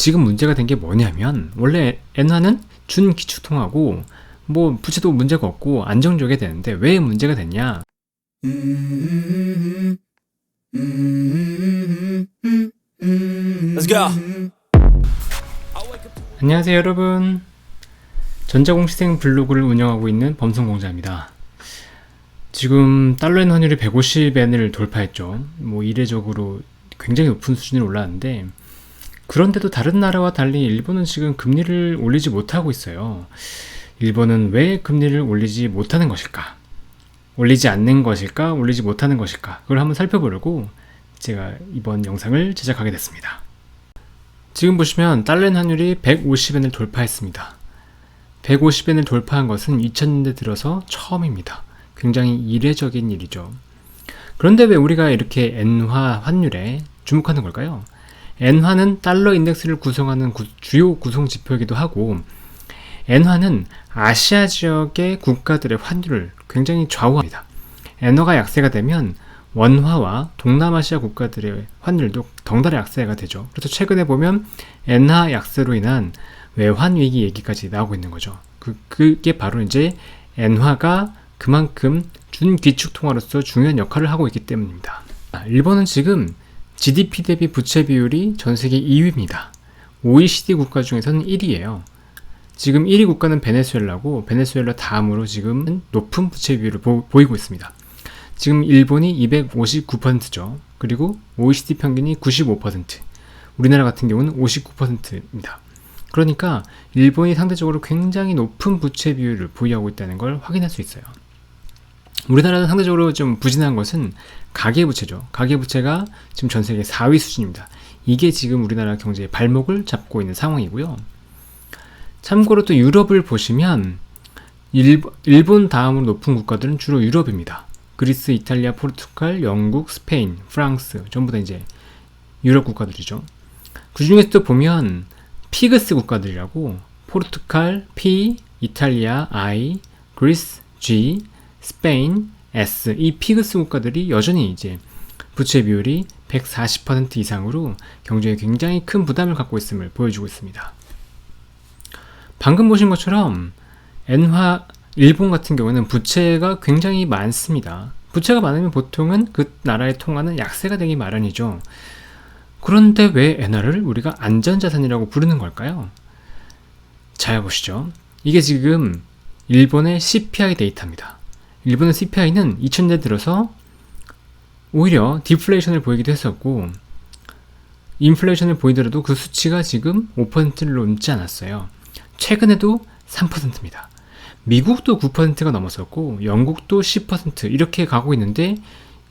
지금 문제가 된 게 뭐냐면 원래 엔화는 준기축통화고 뭐 부채도 문제가 없고 안정적이 되는데 왜 문제가 됐냐? Let's go. 안녕하세요 여러분, 전자공시생 블로그를 운영하고 있는 범성공자입니다. 지금 달러엔 환율이 150엔을 돌파했죠. 뭐 이례적으로 굉장히 높은 수준이 올라왔는데, 그런데도 다른 나라와 달리 일본은 지금 금리를 올리지 못하고 있어요. 일본은 왜 금리를 올리지 못하는 것일까? 올리지 않는 것일까? 올리지 못하는 것일까? 그걸 한번 살펴보려고 제가 이번 영상을 제작하게 됐습니다. 지금 보시면 달러엔 환율이 150엔을 돌파했습니다. 150엔을 돌파한 것은 2000년대 들어서 처음입니다. 굉장히 이례적인 일이죠. 그런데 왜 우리가 이렇게 엔화 환율에 주목하는 걸까요? 엔화는 달러 인덱스를 구성하는 주요 구성 지표이기도 하고, 엔화는 아시아 지역의 국가들의 환율을 굉장히 좌우합니다. 엔화가 약세가 되면 원화와 동남아시아 국가들의 환율도 덩달아 약세가 되죠. 그래서 최근에 보면 엔화 약세로 인한 외환 위기 얘기까지 나오고 있는 거죠. 그게 바로 이제 엔화가 그만큼 준기축 통화로서 중요한 역할을 하고 있기 때문입니다. 일본은 지금 GDP 대비 부채 비율이 전 세계 2위입니다. OECD 국가 중에서는 1위예요. 지금 1위 국가는 베네수엘라고, 베네수엘라 다음으로 지금 높은 부채 비율을 보이고 있습니다. 지금 일본이 259%죠. 그리고 OECD 평균이 95%, 우리나라 같은 경우는 59%입니다. 그러니까 일본이 상대적으로 굉장히 높은 부채 비율을 보유하고 있다는 걸 확인할 수 있어요. 우리나라는 상대적으로 좀 부진한 것은 가계부채죠. 가계부채가 지금 전 세계 4위 수준입니다. 이게 지금 우리나라 경제의 발목을 잡고 있는 상황이고요. 참고로 또 유럽을 보시면 일본 다음으로 높은 국가들은 주로 유럽입니다. 그리스, 이탈리아, 포르투갈, 영국, 스페인, 프랑스 전부 다 이제 유럽 국가들이죠. 그 중에서도 보면 피그스 국가들이라고, 포르투갈 P, 이탈리아 I, 그리스 G, 스페인 S, 이 피그스 국가들이 여전히 이제 부채 비율이 140% 이상으로 경제에 굉장히 큰 부담을 갖고 있음을 보여주고 있습니다. 방금 보신 것처럼 엔화 일본 같은 경우는 부채가 굉장히 많습니다. 부채가 많으면 보통은 그 나라의 통화는 약세가 되기 마련이죠. 그런데 왜 엔화를 우리가 안전자산이라고 부르는 걸까요? 잘 보시죠. 이게 지금 일본의 CPI 데이터입니다. 일본의 CPI는 2000년대 들어서 오히려 디플레이션을 보이기도 했었고, 인플레이션을 보이더라도 그 수치가 지금 5%를 넘지 않았어요. 최근에도 3%입니다. 미국도 9%가 넘었었고, 영국도 10% 이렇게 가고 있는데,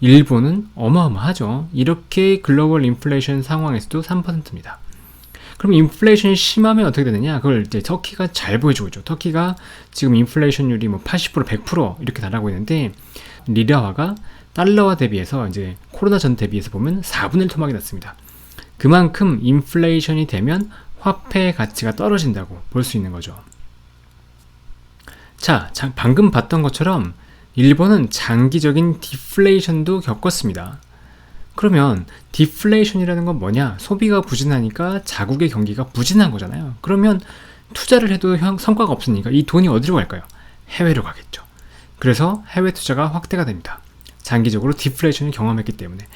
일본은 어마어마하죠. 이렇게 글로벌 인플레이션 상황에서도 3%입니다. 그럼 인플레이션이 심하면 어떻게 되느냐? 그걸 이제 터키가 잘 보여주고 있죠. 터키가 지금 인플레이션율이 뭐 80%, 100% 이렇게 달하고 있는데, 리라화가 달러화 대비해서 이제 코로나 전 대비해서 보면 4분의 1 토막이 났습니다. 그만큼 인플레이션이 되면 화폐의 가치가 떨어진다고 볼 수 있는 거죠. 자, 방금 봤던 것처럼 일본은 장기적인 디플레이션도 겪었습니다. 그러면 디플레이션이라는 건 뭐냐? 소비가 부진하니까 자국의 경기가 부진한 거잖아요. 그러면 투자를 해도 성과가 없으니까 이 돈이 어디로 갈까요? 해외로 가겠죠. 그래서 해외 투자가 확대가 됩니다. 장기적으로 디플레이션을 경험했기 때문에.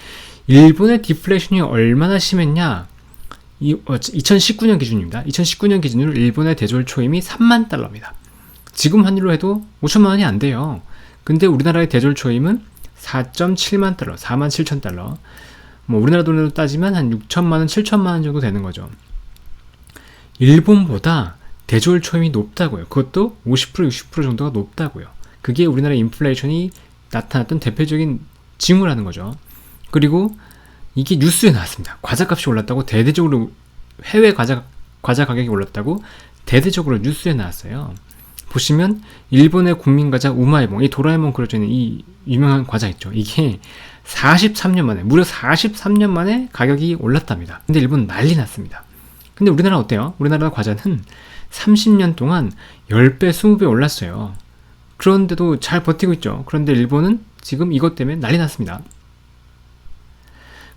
일본의 디플레이션이 얼마나 심했냐? 2019년 기준입니다. 2019년 기준으로 일본의 대졸 초임이 3만 달러입니다. 지금 환율로 해도 5천만 원이 안 돼요. 근데 우리나라의 대졸 초임은 4.7만 달러, 4만 7천 달러. 뭐 우리나라 돈으로 따지면 한 6천만 원, 7천만 원 정도 되는 거죠. 일본보다 대졸 초임이 높다고요. 그것도 50%, 60% 정도가 높다고요. 그게 우리나라 인플레이션이 나타났던 대표적인 징후라는 거죠. 그리고 이게 뉴스에 나왔습니다. 과자값이 올랐다고 대대적으로, 해외 과자 가격이 올랐다고 대대적으로 뉴스에 나왔어요. 보시면 일본의 국민과자 우마이봉, 이 도라에몽 그려져 있는 이 유명한 과자 있죠. 이게 43년 만에, 무려 43년 만에 가격이 올랐답니다. 근데 일본 난리 났습니다. 근데 우리나라 어때요? 우리나라 과자는 30년 동안 10배, 20배 올랐어요. 그런데도 잘 버티고 있죠. 그런데 일본은 지금 이것 때문에 난리 났습니다.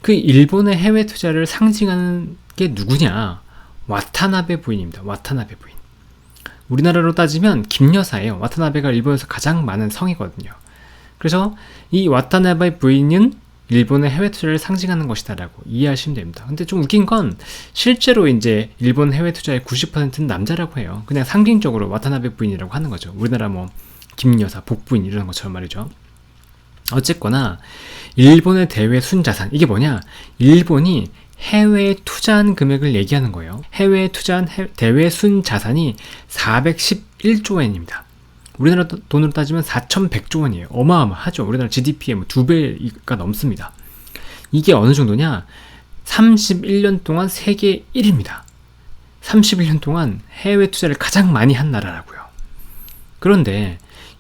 그 일본의 해외 투자를 상징하는 게 누구냐? 와타나베 부인입니다. 와타나베 부인. 우리나라로 따지면 김여사예요. 와타나베가 일본에서 가장 많은 성이거든요. 그래서 이 와타나베 부인은 일본의 해외 투자를 상징하는 것이다라고 이해하시면 됩니다. 근데 좀 웃긴 건 실제로 이제 일본 해외 투자의 90%는 남자라고 해요. 그냥 상징적으로 와타나베 부인이라고 하는 거죠. 우리나라 뭐 김여사, 복부인 이런 것처럼 말이죠. 어쨌거나 일본의 대외 순자산, 이게 뭐냐? 일본이 해외에 투자한 금액을 얘기하는 거예요. 해외에 투자한 대외 순자산이 411조 엔입니다. 우리나라 돈으로 따지면 4,100조 원이에요. 어마어마하죠. 우리나라 GDP의 뭐 2배가 넘습니다. 이게 어느 정도냐? 31년 동안 세계 1위입니다. 31년 동안 해외 투자를 가장 많이 한 나라라고요. 그런데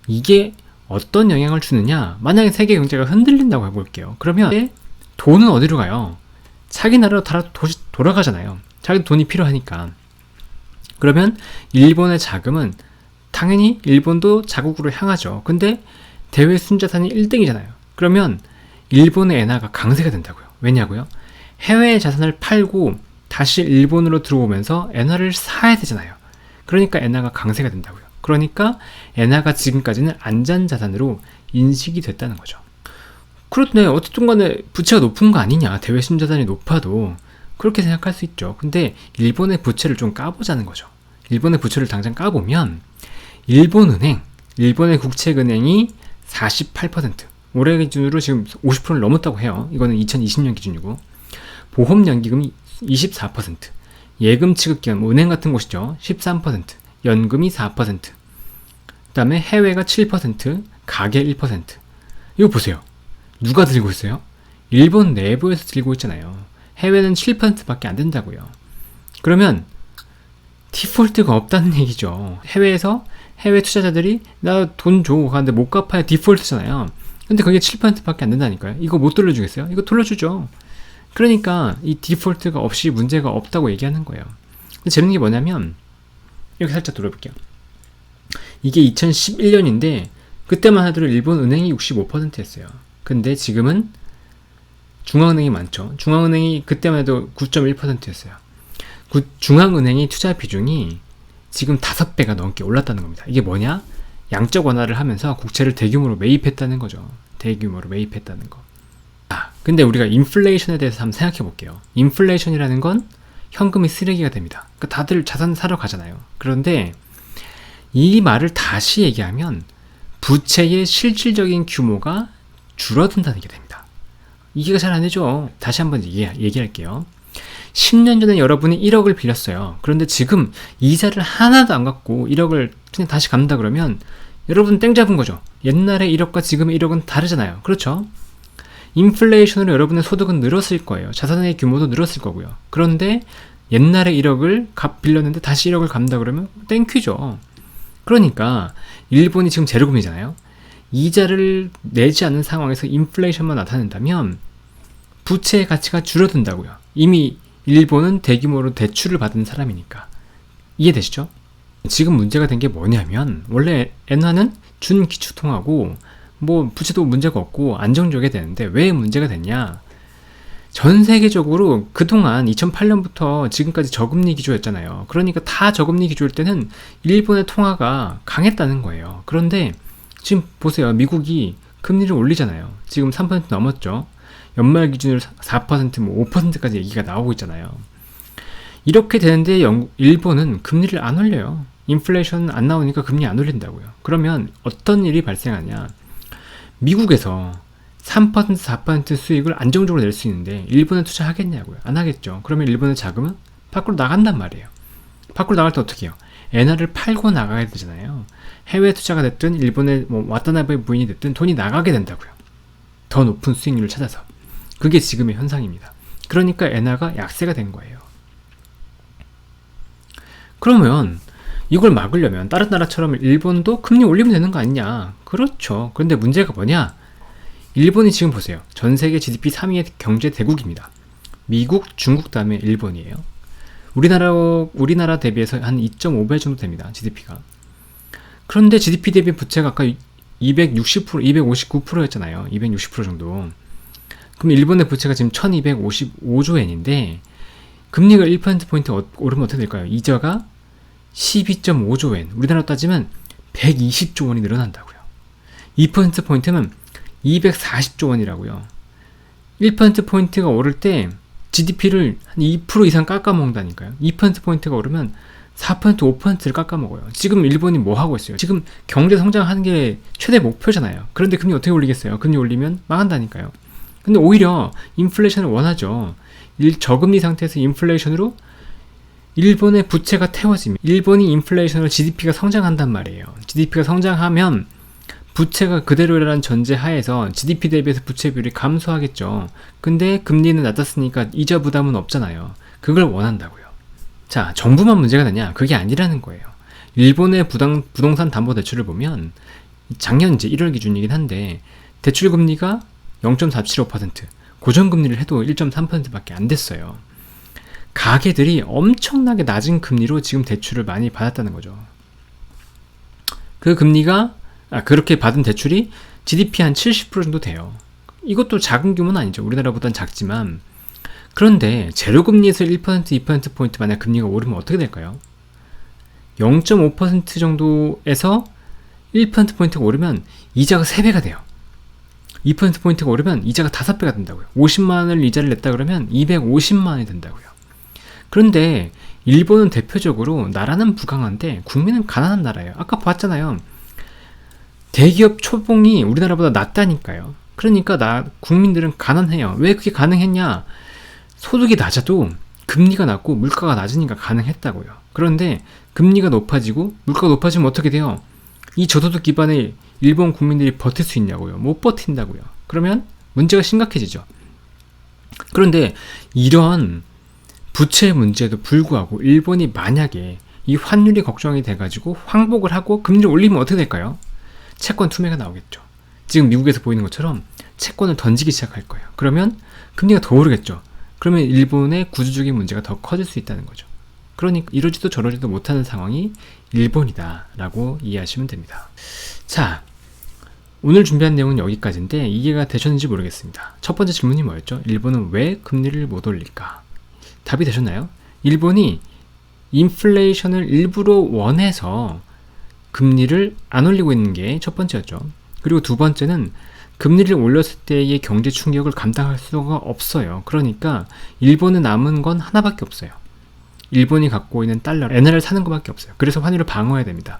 이게 어떤 영향을 주느냐? 만약에 세계 경제가 흔들린다고 해볼게요. 그러면 돈은 어디로 가요? 자기 나라로 돌아가잖아요. 자기 돈이 필요하니까. 그러면 일본의 자금은 당연히 일본도 자국으로 향하죠. 근데 대외 순자산이 1등이잖아요. 그러면 일본의 엔화가 강세가 된다고요. 왜냐고요? 해외 자산을 팔고 다시 일본으로 들어오면서 엔화를 사야 되잖아요. 그러니까 엔화가 강세가 된다고요. 그러니까 엔화가 지금까지는 안전자산으로 인식이 됐다는 거죠. 그렇네. 어쨌든 간에 부채가 높은 거 아니냐. 대외 순자산이 높아도 그렇게 생각할 수 있죠. 근데 일본의 부채를 좀 까보자는 거죠. 일본의 부채를 당장 까보면 일본의 국채은행이 48%, 올해 기준으로 지금 50%를 넘었다고 해요. 이거는 2020년 기준이고, 보험연기금이 24%, 예금 취급기관, 뭐 은행 같은 곳이죠. 13%, 연금이 4%, 그 다음에 해외가 7%, 가계 1%. 이거 보세요. 누가 들고 있어요? 일본 내부에서 들고 있잖아요. 해외는 7%밖에 안 된다고요. 그러면 디폴트가 없다는 얘기죠. 해외 투자자들이 나 돈 줘 하는데 못 갚아야 디폴트잖아요. 근데 그게 7%밖에 안 된다니까요. 이거 못 돌려주겠어요? 이거 돌려주죠. 그러니까 이 디폴트가 없이 문제가 없다고 얘기하는 거예요. 근데 재밌는 게 뭐냐면 이렇게 살짝 돌아볼게요. 이게 2011년인데 그때만 하더라도 일본 은행이 65%였어요. 근데 지금은 중앙은행이 많죠. 중앙은행이 그때만 해도 9.1%였어요. 중앙은행의 투자 비중이 지금 5배가 넘게 올랐다는 겁니다. 이게 뭐냐? 양적 완화를 하면서 국채를 대규모로 매입했다는 거죠. 대규모로 매입했다는 거. 근데 우리가 인플레이션에 대해서 한번 생각해 볼게요. 인플레이션이라는 건 현금이 쓰레기가 됩니다. 그러니까 다들 자산 사러 가잖아요. 그런데 이 말을 다시 얘기하면 부채의 실질적인 규모가 줄어든다는 게 됩니다. 이해가 잘 안 되죠? 다시 한번 얘기할게요. 10년 전에 여러분이 1억을 빌렸어요. 그런데 지금 이자를 하나도 안 갚고 1억을 그냥 다시 갚는다 그러면 여러분 땡 잡은 거죠. 옛날에 1억과 지금의 1억은 다르잖아요. 그렇죠? 인플레이션으로 여러분의 소득은 늘었을 거예요. 자산의 규모도 늘었을 거고요. 그런데 옛날에 1억을 빌렸는데 다시 1억을 갚는다 그러면 땡큐죠. 그러니까 일본이 지금 제로금리잖아요. 이자를 내지 않는 상황에서 인플레이션만 나타낸다면 부채의 가치가 줄어든다고요. 이미 일본은 대규모로 대출을 받은 사람이니까. 이해되시죠? 지금 문제가 된 게 뭐냐면 원래 엔화는 준기축통화고 뭐 부채도 문제가 없고 안정적이 되는데 왜 문제가 됐냐? 전 세계적으로 그동안 2008년부터 지금까지 저금리 기조였잖아요. 그러니까 다 저금리 기조일 때는 일본의 통화가 강했다는 거예요. 그런데 지금 보세요. 미국이 금리를 올리잖아요. 지금 3% 넘었죠. 연말 기준으로 4%, 뭐 5%까지 얘기가 나오고 있잖아요. 이렇게 되는데 일본은 금리를 안 올려요. 인플레이션 안 나오니까 금리 안 올린다고요. 그러면 어떤 일이 발생하냐? 미국에서 3%, 4% 수익을 안정적으로 낼 수 있는데 일본에 투자하겠냐고요. 안 하겠죠. 그러면 일본의 자금은 밖으로 나간단 말이에요. 밖으로 나갈 때 어떻게 해요? 엔화를 팔고 나가야 되잖아요. 해외 투자가 됐든 일본의 뭐 와타나베 부인이 됐든 돈이 나가게 된다고요. 더 높은 수익률을 찾아서. 그게 지금의 현상입니다. 그러니까 엔화가 약세가 된 거예요. 그러면 이걸 막으려면 다른 나라처럼 일본도 금리 올리면 되는 거 아니냐? 그렇죠. 그런데 문제가 뭐냐? 일본이 지금 보세요. 전 세계 GDP 3위의 경제 대국입니다. 미국, 중국 다음에 일본이에요. 우리나라 대비해서 한 2.5배 정도 됩니다. GDP가. 그런데 GDP 대비 부채가 아까 260%, 259%였잖아요. 260% 정도. 그럼 일본의 부채가 지금 1255조 엔인데 금리가 1%포인트 오르면 어떻게 될까요? 이자가 12.5조 엔, 우리나라로 따지면 120조 원이 늘어난다고요. 2%포인트면 240조 원이라고요. 1%포인트가 오를 때 GDP를 한 2% 이상 깎아먹는다니까요. 2%포인트가 오르면 4%, 5%를 깎아먹어요. 지금 일본이 뭐 하고 있어요? 지금 경제 성장하는 게 최대 목표잖아요. 그런데 금리 어떻게 올리겠어요? 금리 올리면 망한다니까요. 근데 오히려 인플레이션을 원하죠. 저금리 상태에서 인플레이션으로 일본의 부채가 태워집니다. 일본이 인플레이션으로 GDP가 성장한단 말이에요. GDP가 성장하면 부채가 그대로라는 전제 하에서 GDP 대비해서 부채 비율이 감소하겠죠. 근데 금리는 낮았으니까 이자 부담은 없잖아요. 그걸 원한다고요. 자, 정부만 문제가 되냐? 그게 아니라는 거예요. 일본의 부동산 담보대출을 보면 작년 이제 1월 기준이긴 한데 대출 금리가 0.475%, 고정금리를 해도 1.3%밖에 안 됐어요. 가게들이 엄청나게 낮은 금리로 지금 대출을 많이 받았다는 거죠. 그 금리가 그렇게 받은 대출이 GDP 한 70% 정도 돼요. 이것도 작은 규모는 아니죠. 우리나라보단 작지만. 그런데 제로금리에서 1%, 2%포인트 만약 금리가 오르면 어떻게 될까요? 0.5% 정도에서 1%포인트가 오르면 이자가 3배가 돼요. 2%포인트가 오르면 이자가 5배가 된다고요. 50만원을 이자를 냈다 그러면 250만원이 된다고요. 그런데 일본은 대표적으로 나라는 부강한데 국민은 가난한 나라예요. 아까 봤잖아요. 대기업 초봉이 우리나라보다 낮다니까요. 그러니까 국민들은 가난해요. 왜 그게 가능했냐? 소득이 낮아도 금리가 낮고 물가가 낮으니까 가능했다고요. 그런데 금리가 높아지고 물가가 높아지면 어떻게 돼요? 이 저소득 기반의 일본 국민들이 버틸 수 있냐고요. 못 버틴다고요. 그러면 문제가 심각해지죠. 그런데 이런 부채 문제에도 불구하고 일본이 만약에 이 환율이 걱정이 돼가지고 황복을 하고 금리를 올리면 어떻게 될까요? 채권 투매가 나오겠죠. 지금 미국에서 보이는 것처럼 채권을 던지기 시작할 거예요. 그러면 금리가 더 오르겠죠. 그러면 일본의 구조적인 문제가 더 커질 수 있다는 거죠. 그러니까 이러지도 저러지도 못하는 상황이 일본이다 라고 이해하시면 됩니다. 자, 오늘 준비한 내용은 여기까지인데 이해가 되셨는지 모르겠습니다. 첫 번째 질문이 뭐였죠? 일본은 왜 금리를 못 올릴까? 답이 되셨나요? 일본이 인플레이션을 일부러 원해서 금리를 안 올리고 있는 게 첫 번째였죠. 그리고 두 번째는 금리를 올렸을 때의 경제 충격을 감당할 수가 없어요. 그러니까 일본은 남은 건 하나밖에 없어요. 일본이 갖고 있는 달러, 엔화를 사는 것밖에 없어요. 그래서 환율을 방어해야 됩니다.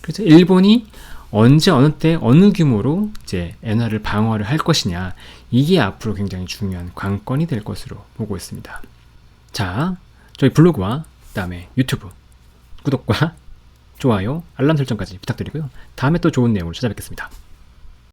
그래서 일본이 언제 어느 때 어느 규모로 이제 엔화를 방어를 할 것이냐, 이게 앞으로 굉장히 중요한 관건이 될 것으로 보고 있습니다. 자, 저희 블로그와 그다음에 유튜브 구독과 좋아요, 알람 설정까지 부탁드리고요. 다음에 또 좋은 내용으로 찾아뵙겠습니다.